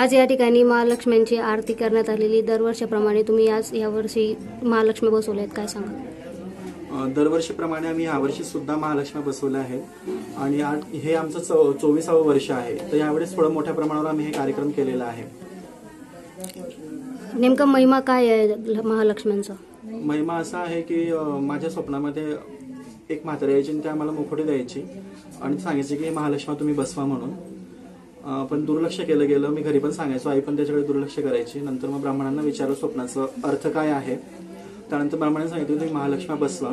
आज या ठिकाणी महालक्ष्म्यांची आरती करण्यात आलेली। दरवर्षीप्रमाणे तुम्ही आज यावर्षी महालक्ष्मी बसवल्यात, काय सांगाल? दरवर्षीप्रमाणे आम्ही यावर्षी सुद्धा महालक्ष्मी बसवल्या आहेत आणि हे आमचं 24वे वर्ष आहे। तर यावेळेस थोडं मोठ्या प्रमाणावर आम्ही हे कार्यक्रम केलेला आहे। नेमका महिमा काय आहे महालक्ष्म्यांचा? महिमा असा आहे की माझ्या स्वप्नामध्ये एक म्हातारी यायची, ते आम्हाला मुखोटे द्यायची आणि सांगायची की महालक्ष्मी तुम्ही बसवा म्हणून। पण दुर्लक्ष केलं गेलं। मी घरी पण सांगायचो, आई पण त्याच्याकडे दुर्लक्ष करायची। नंतर मग ब्राह्मणांना विचारलं स्वप्नाचा अर्थ काय आहे। त्यानंतर ब्राह्मणांनी सांगितलं तुम्ही महालक्ष्मी बसवा,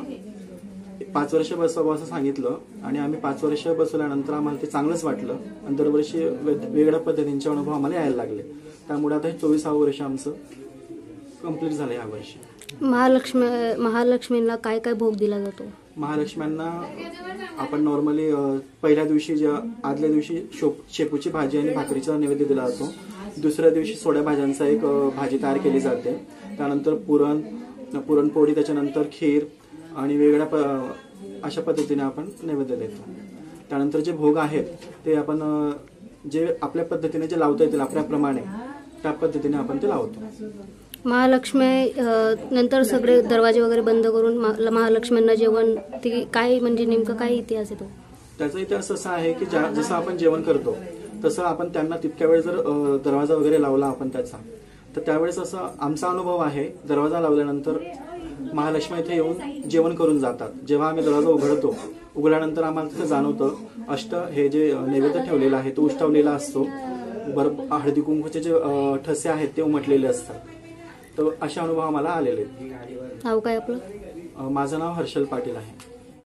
5 वर्ष बसवा असं सांगितलं आणि आम्ही 5 वर्ष बसवल्यानंतर आम्हाला ते चांगलंच वाटलं आणि दरवर्षी वेगवेगळ्या पद्धतींचे अनुभव आम्हाला यायला लागले। त्यामुळे आता हे 24वे वर्ष आमचं कंप्लीट झालं या वर्षी। महालक्ष्मींना काय काय भोग दिला जातो? महालक्ष्म्यांना आपण नॉर्मली पहिल्या दिवशी आदल्या दिवशी शेपूची भाजी आणि भाकरीचा नैवेद्य दिला जातो। दुसऱ्या दिवशी सोड्या भाज्यांचा एक भाजी तयार केली जाते। त्यानंतर पुरणपोळी, त्याच्यानंतर खीर आणि वेगळ्या अशा पद्धतीने आपण नैवेद्य देतो। त्यानंतर जे भोग आहेत ते आपण जे आपल्या पद्धतीने जे लावता येतील आपल्याप्रमाणे त्या पद्धतीने आपण ते लावतो। महालक्ष्मी नंतर सगळे दरवाजे वगैरे बंद करून महालक्ष्म्यांना जेवण, ती काय म्हणजे नेमकं काय इतिहास आहे तो? त्याचा इतिहास असा आहे की जसं आपण जेवण करतो तसं आपण त्यांना तितक्या वेळ जर दरवाजा वगैरे लावला आपण त्याचा, तर त्यावेळेस असं आमचा अनुभव आहे, दरवाजा लावल्यानंतर महालक्ष्मी इथे येऊन जेवण करून जातात। जेव्हा आम्ही दरवाजा उघडल्यानंतर आम्हाला तिथे जाणवतं हे जे नैवेद्य ठेवलेला आहे तो उष्टवलेला असतो, हळदी कुंकूचे जे ठसे आहेत ते उमटलेले असतात। तर असे अनुभव आम्हाला आलेले आहेत। नाव काय आपलं? माझं नाव हर्षल पाटील आहे।